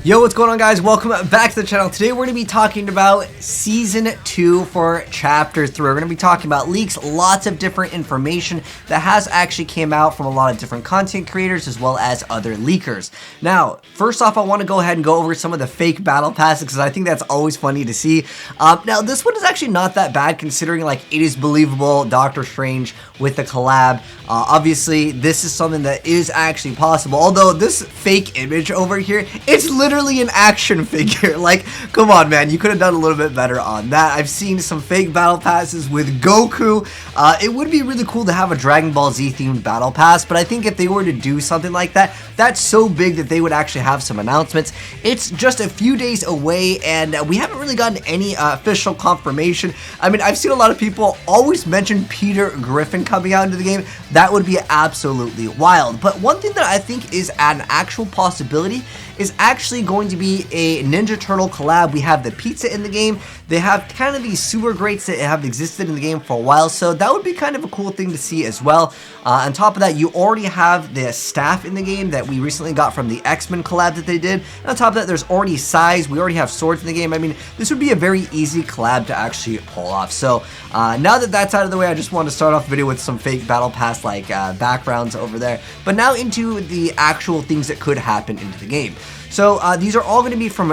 Yo, what's going on, guys? Welcome back to the channel. Today we're going to be talking about Season 2 for Chapter 3. We're going to be talking about leaks, lots of different information that has actually came out from a lot of different content creators as well as other leakers. Now, first off, I want to go ahead and go over some of the fake battle passes because I think that's always funny to see. Now, this one is actually not that bad considering like it is believable, Doctor Strange with the collab. Obviously, this is something that is actually possible, although this fake image over here, it's literally an action figure. Like, come on, man, you could have done a little bit better on that. I've seen some fake battle passes with Goku. It would be really cool to have a Dragon Ball Z themed battle pass, but I think if they were to do something like that, that's so big that they would actually have some announcements. It's just a few days away, and we haven't really gotten any official confirmation. I mean, I've seen a lot of people always mention Peter Griffin coming out into the game. That would be absolutely wild. But one thing that I think is an actual possibility is actually going to be a Ninja Turtle collab. We have the pizza in the game. They have kind of these sewer grates that have existed in the game for a while, so that would be kind of a cool thing to see as well. On top of that, you already have the staff in the game that we recently got from the X-Men collab that they did. And on top of that, there's already Sais. We already have swords in the game. I mean, this would be a very easy collab to actually pull off. So now that that's out of the way, I just wanted to start off the video with some fake battle pass like backgrounds over there. But now into the actual things that could happen into the game. So these are all going to be from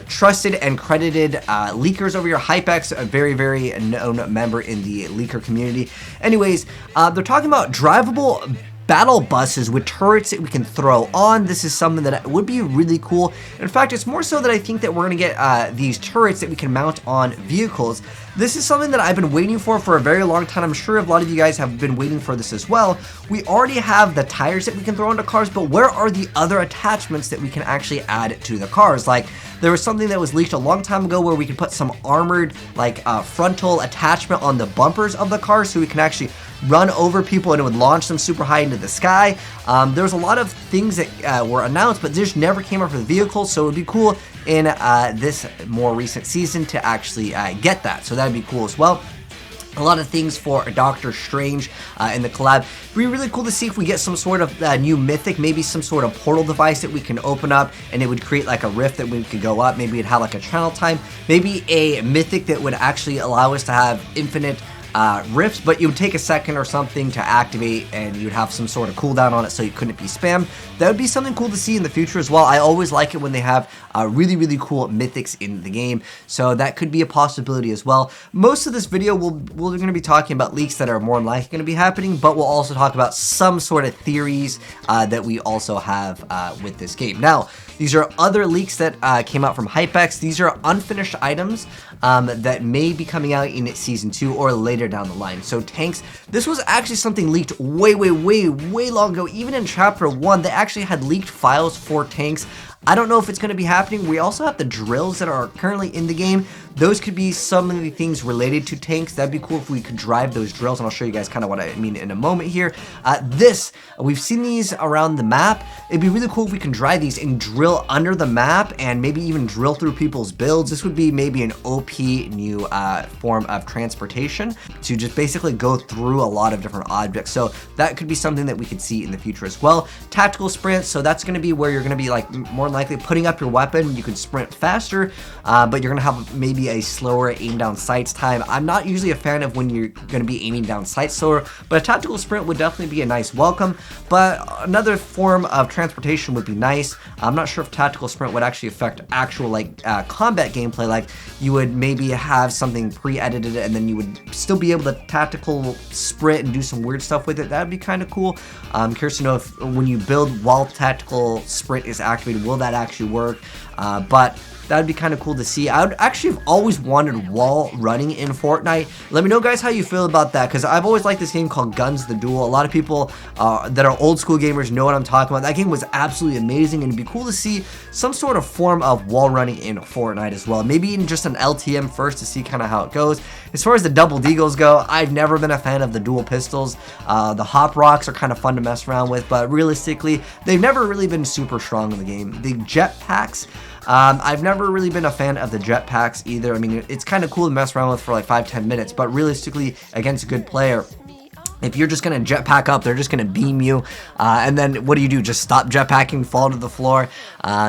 trusted and credited leakers over here. HypeX, a very, very known member in the leaker community. Anyways, they're talking about drivable battle buses with turrets that we can throw on. This is something that would be really cool. In fact, it's more so that I think that we're going to get these turrets that we can mount on vehicles. This is something that I've been waiting for a very long time. I'm sure a lot of you guys have been waiting for this as well. We already have the tires that we can throw into cars, but where are the other attachments that we can actually add to the cars? Like, there was something that was leaked a long time ago where we could put some armored, like, frontal attachment on the bumpers of the car so we can actually run over people and it would launch them super high into the sky. There's a lot of things that were announced, but just never came up for the vehicles, so it would be cool in this more recent season to actually get that. So that'd be cool as well. A lot of things for Doctor Strange in the collab. It'd be really cool to see if we get some sort of new Mythic, maybe some sort of portal device that we can open up and it would create like a rift that we could go up. Maybe it'd have like a channel time. Maybe a Mythic that would actually allow us to have infinite rifts, but it would take a second or something to activate and you'd have some sort of cooldown on it so you couldn't be spammed. That would be something cool to see in the future as well. I always like it when they have really, really cool mythics in the game, so that could be a possibility as well. Most of this video we're going to be talking about leaks that are more than likely going to be happening, but we'll also talk about some sort of theories that we also have with this game. Now, these are other leaks that came out from HypeX. These are unfinished items that may be coming out in Season 2 or later down the line. So tanks, this was actually something leaked way long ago. Even in Chapter 1, they actually had leaked files for tanks. I don't know if it's going to be happening. We also have the drills that are currently in the game. Those could be some of the things related to tanks. That'd be cool if we could drive those drills, and I'll show you guys kind of what I mean in a moment here. We've seen these around the map. It'd be really cool if we can drive these and drill under the map and maybe even drill through people's builds. This would be maybe an OP new form of transportation to just basically go through a lot of different objects. So that could be something that we could see in the future as well. Tactical sprint, so that's going to be where you're going to be like more likely putting up your weapon. You can sprint faster, but you're going to have maybe a slower aim down sights time. I'm not usually a fan of when you're going to be aiming down sights slower, but a tactical sprint would definitely be a nice welcome. But another form of transportation would be nice. I'm not sure if tactical sprint would actually affect actual like combat gameplay. Like you would maybe have something pre-edited and then you would still be able to tactical sprint and do some weird stuff with it. That'd be kind of cool. I'm curious to know if when you build while tactical sprint is activated, will that actually work? But that would be kind of cool to see. I would actually have always wanted wall running in Fortnite. Let me know, guys, how you feel about that, because I've always liked this game called Guns the Duel. A lot of people that are old school gamers know what I'm talking about. That game was absolutely amazing, and it'd be cool to see some sort of form of wall running in Fortnite as well. Maybe even just an LTM first to see kind of how it goes. As far as the double deagles go, I've never been a fan of the dual pistols. The hop rocks are kind of fun to mess around with, but realistically, they've never really been super strong in the game. The jetpacks, I've never really been a fan of the jetpacks either. I mean, it's kind of cool to mess around with for like 5-10 minutes, but realistically, against a good player, if you're just going to jetpack up, they're just going to beam you. And then what do? Just stop jetpacking, fall to the floor.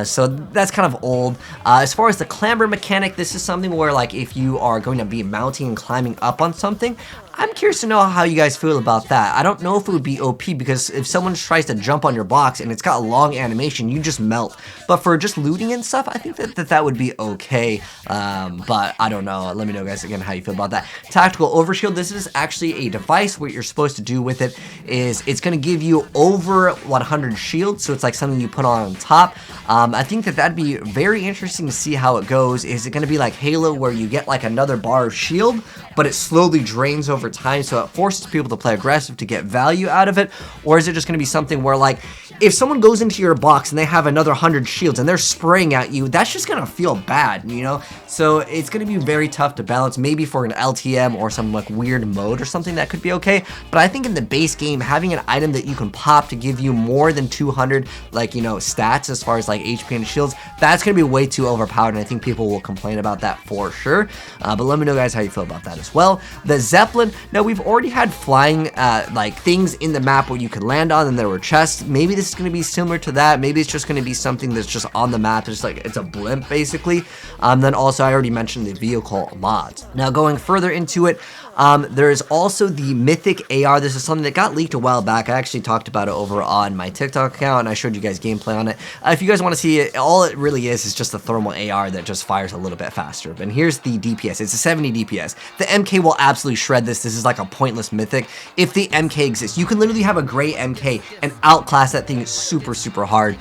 So that's kind of old. As far as the clamber mechanic, this is something where like if you are going to be mounting and climbing up on something, I'm curious to know how you guys feel about that. I don't know if it would be OP, because if someone tries to jump on your box and it's got a long animation, you just melt. But for just looting and stuff, I think that would be okay. But I don't know. Let me know, guys, again, how you feel about that. Tactical overshield. This is actually a device. What you're supposed to do with it is it's going to give you over 100 shields. So it's like something you put on top. I think that'd be very interesting to see how it goes. Is it going to be like Halo, where you get like another bar of shield, but it slowly drains over time, so it forces people to play aggressive to get value out of it? Or is it just going to be something where like if someone goes into your box and they have another 100 shields and they're spraying at you, that's just going to feel bad, you know? So it's going to be very tough to balance. Maybe for an LTM or some like weird mode or something, that could be okay. But I think in the base game, having an item that you can pop to give you more than 200 like, you know, stats as far as like HP and shields, that's going to be way too overpowered, and I think people will complain about that for sure. But let me know, guys, how you feel about that as well. The Zeppelin. Now, we've already had flying like things in the map where you could land on and there were chests. Maybe this is going to be similar to that. Maybe it's just going to be something that's just on the map. It's like it's a blimp, basically. Then also, I already mentioned the vehicle mods. Now, going further into it, there is also the Mythic AR. This is something that got leaked a while back. I actually talked about it over on my TikTok account, and I showed you guys gameplay on it. If you guys want to see it, all it really is just a thermal AR that just fires a little bit faster. And here's the DPS. It's a 70 DPS. The MK will absolutely shred this. This is like a pointless Mythic. If the MK exists, you can literally have a gray MK and outclass that thing super, super hard,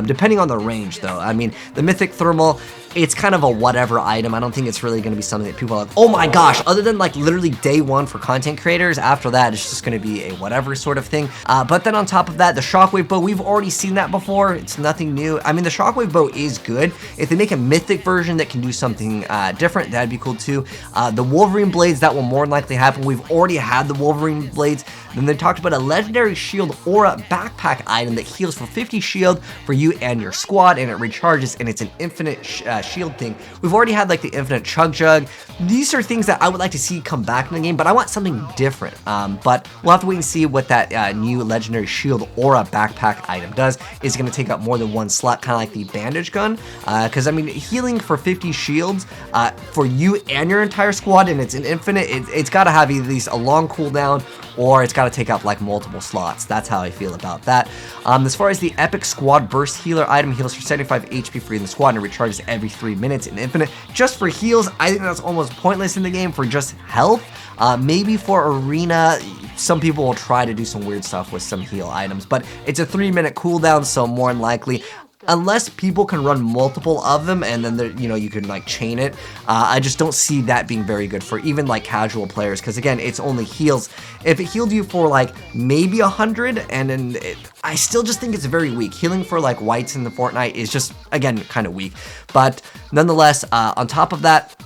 depending on the range, though. I mean, the Mythic thermal, it's kind of a whatever item. I don't think it's really going to be something that people are like, oh my gosh, other than like literally day one for content creators. After that, it's just going to be a whatever sort of thing. But then on top of that, the Shockwave Bow, we've already seen that before. It's nothing new. I mean, the Shockwave Bow is good. If they make a Mythic version that can do something different, that'd be cool too. The Wolverine Blades, that will more than likely happen. We've already had the Wolverine Blades. Then they talked about a legendary shield or a backpack item that heals for 50 shield for you and your squad, and it recharges, and it's an infinite shield thing. We've already had like the infinite chug jug. These are things that I would like to see come back in the game, but I want something different. But we'll have to wait and see what that new legendary shield or a backpack item does. Is it going to take up more than one slot, kind of like the bandage gun? Because I mean, healing for 50 shields for you and your entire squad, and it's an infinite, it's got to have at least a long cooldown, or it's got to take up like multiple slots. That's how I feel about that. As far as the Epic Squad Burst Healer item, heals for 75 HP for you in the squad and recharges every 3 minutes in infinite. Just for heals, I think that's almost pointless in the game for just health. Maybe for arena, some people will try to do some weird stuff with some heal items, but it's a 3-minute cooldown, so more than likely, unless people can run multiple of them and then you know, you can like chain it, I just don't see that being very good for even like casual players, because again, it's only heals. If it healed you for like maybe 100, and then I still just think it's very weak. Healing for like whites in the Fortnite is just, again, kind of weak. But nonetheless, on top of that,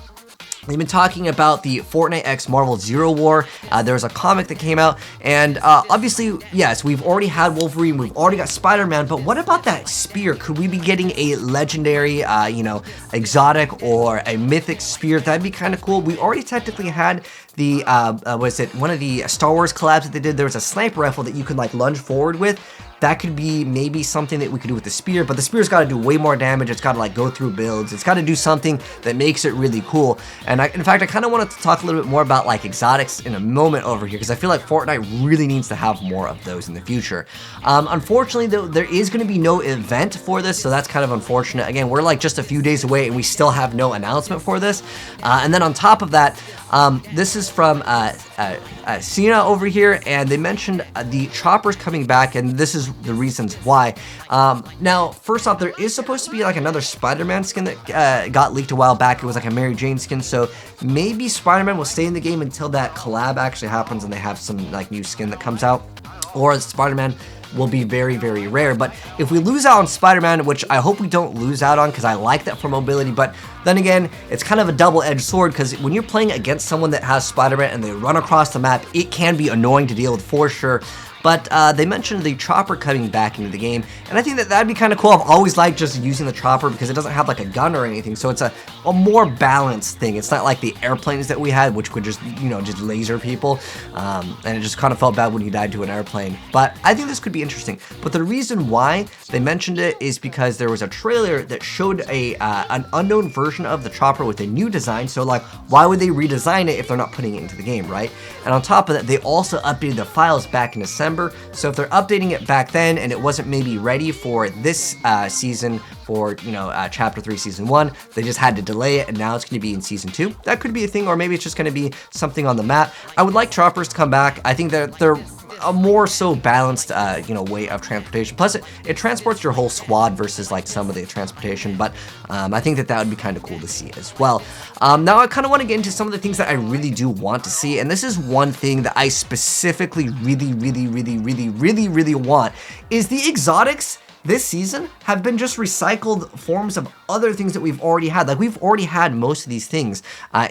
we've been talking about the Fortnite x Marvel Zero War. There's a comic that came out, and obviously, yes, we've already had Wolverine, we've already got Spider-Man, but what about that spear? Could we be getting a legendary, you know, exotic or a mythic spear? That'd be kind of cool. We already technically had the, was it one of the Star Wars collabs that they did? There was a sniper rifle that you could like lunge forward with. That could be maybe something that we could do with the spear, but the spear's got to do way more damage. It's got to like go through builds. It's got to do something that makes it really cool. And in fact, I kind of wanted to talk a little bit more about like exotics in a moment over here, because I feel like Fortnite really needs to have more of those in the future. Unfortunately, though, there is going to be no event for this, so that's kind of unfortunate. Again, we're like just a few days away, and we still have no announcement for this. And then on top of that, this is from Cena over here, and they mentioned the choppers coming back, and this is the reasons why. Now, first off, there is supposed to be like another Spider-Man skin that got leaked a while back. It was like a Mary Jane skin, so maybe Spider-Man will stay in the game until that collab actually happens and they have some like new skin that comes out, or Spider-Man will be very, very rare. But if we lose out on Spider-Man, which I hope we don't lose out on, because I like that for mobility, but then again, it's kind of a double-edged sword, because when you're playing against someone that has Spider-Man and they run across the map, it can be annoying to deal with for sure. But they mentioned the chopper coming back into the game, and I think that that'd be kind of cool. I've always liked just using the chopper because it doesn't have like a gun or anything, so it's a more balanced thing. It's not like the airplanes that we had, which would just, you know, just laser people, and it just kind of felt bad when you died to an airplane. But I think this could be interesting. But the reason why they mentioned it is because there was a trailer that showed an unknown version of the chopper with a new design. So like, why would they redesign it if they're not putting it into the game, right? And on top of that, they also updated the files back in December. So if they're updating it back then and it wasn't maybe ready for this season, for, you know, Chapter 3 Season 1, they just had to delay it, and now it's going to be in Season 2. That could be a thing, or maybe it's just going to be something on the map. I would like choppers to come back. I think that they're a more so balanced, you know, way of transportation. Plus, it transports your whole squad versus like some of the transportation. But I think that would be kind of cool to see as well. Now, I kind of want to get into some of the things that I really do want to see, and this is one thing that I specifically really want, is the exotics this season have been just recycled forms of other things that we've already had. Like, we've already had most of these things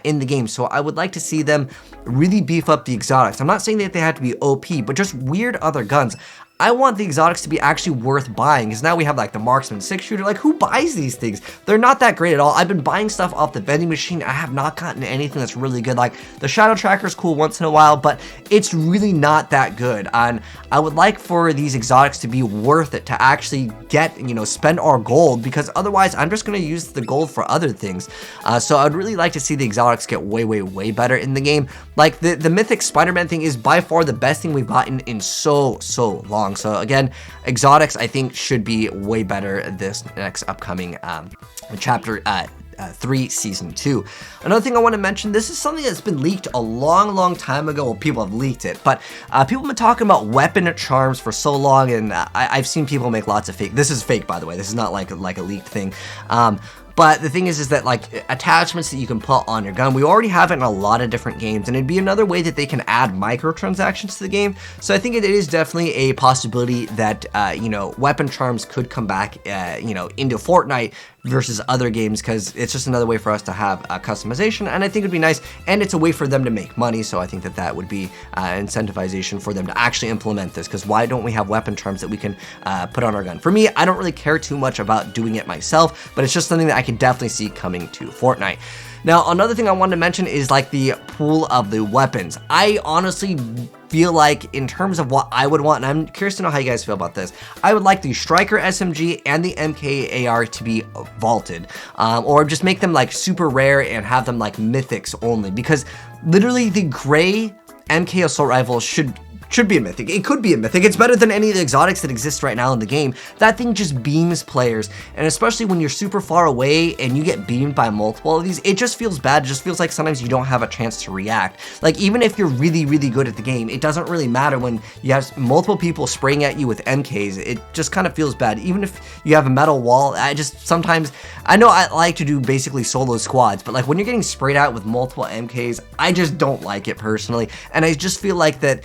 in the game, so I would like to see them really beef up the exotics. I'm not saying that they have to be OP, but just weird other guns. I want the exotics to be actually worth buying, because now we have like the marksman 6-shooter. Like, who buys these things? They're not that great at all. I've been buying stuff off the vending machine. I have not gotten anything that's really good. Like, the shadow tracker is cool once in a while, but it's really not that good. And I would like for these exotics to be worth it, to actually get, you know, spend our gold, because otherwise I'm just going to use the gold for other things. So I'd really like to see the exotics get way better in the game. Like, the Mythic Spiderman thing is by far the best thing we've gotten in so long. So again, exotics I think should be way better this next upcoming Chapter 3 Season 2. Another thing I want to mention, this is something that's been leaked a long time ago. Well, people have leaked it, but people have been talking about weapon charms for so long, and I've seen people make lots of fake. This is fake, by the way. This is not like a leaked thing. But the thing is that like attachments that you can put on your gun, we already have it in a lot of different games, and it'd be another way that they can add microtransactions to the game. So I think it is definitely a possibility that, you know, weapon charms could come back, you know, into Fortnite versus other games, because it's just another way for us to have customization, and I think it'd be nice, and it's a way for them to make money. So I think that would be incentivization for them to actually implement this, because why don't we have weapon charms that we can put on our gun? For me, I don't really care too much about doing it myself, but it's just something that I can definitely see coming to Fortnite. Now, another thing I wanted to mention is like the pool of the weapons. I honestly feel like, in terms of what I would want, and I'm curious to know how you guys feel about this, I would like the Striker SMG and the MKAR to be vaulted, or just make them like super rare and have them like mythics only, because literally the gray MK assault rifle should be a mythic. It could be a mythic. It's better than any of the exotics that exist right now in the game. That thing just beams players, and especially when you're super far away and you get beamed by multiple of these, it just feels bad. It just feels like sometimes you don't have a chance to react. Like, even if you're really good at the game, it doesn't really matter when you have multiple people spraying at you with MKs. It just kind of feels bad. Even if you have a metal wall, sometimes, I know I like to do basically solo squads, but like when you're getting sprayed out with multiple MKs, I just don't like it personally, and I just feel like that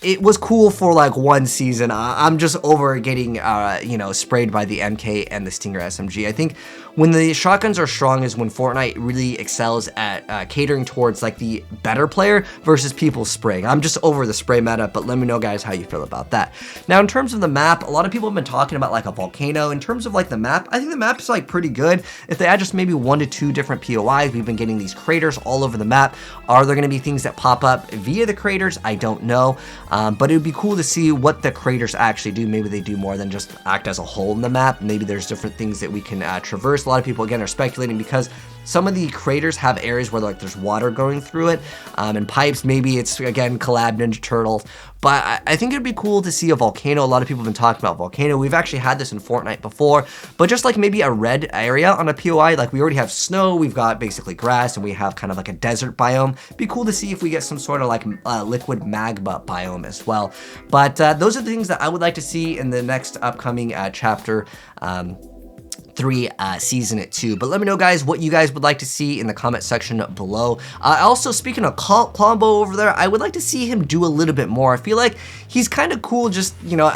it was cool for like one season. I'm just over getting, you know, sprayed by the MK and the Stinger SMG. I think when the shotguns are strong is when Fortnite really excels at catering towards like the better player versus people spraying. I'm just over the spray meta, but let me know, guys, how you feel about that. Now, in terms of the map, a lot of people have been talking about like a volcano. In terms of like the map, I think the map is like pretty good. If they add just maybe 1 to 2 different POIs, we've been getting these craters all over the map. Are there going to be things that pop up via the craters? I don't know. But it would be cool to see what the craters actually do. Maybe they do more than just act as a hole in the map. Maybe there's different things that we can traverse. A lot of people, again, are speculating because some of the craters have areas where like there's water going through it, and pipes. Maybe it's, again, collab Ninja Turtles. But I think it'd be cool to see a volcano. A lot of people have been talking about volcano. We've actually had this in Fortnite before, but just like maybe a red area on a POI. Like, we already have snow, we've got basically grass, and we have kind of like a desert biome. It'd be cool to see if we get some sort of like liquid magma biome as well. But those are the things that I would like to see in the next upcoming chapter. 3 Season 2. But let me know, guys, what you guys would like to see in the comment section below. Also, speaking of Klombo over there, I would like to see him do a little bit more. I feel like he's kind of cool. Just, you know,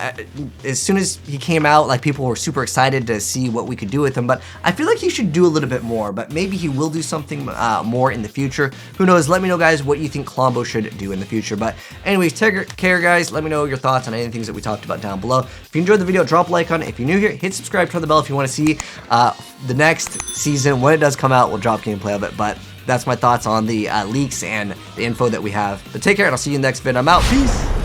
as soon as he came out, like, people were super excited to see what we could do with him. But I feel like he should do a little bit more. But maybe he will do something more in the future. Who knows? Let me know, guys, what you think Klombo should do in the future. But anyways, take care, guys. Let me know your thoughts on any things that we talked about down below. If you enjoyed the video, drop a like on it. If you're new here, hit subscribe, turn the bell if you want to see the next season. When it does come out, we'll drop gameplay of it. But that's my thoughts on the leaks and the info that we have. But take care, and I'll see you in the next vid. I'm out. Peace.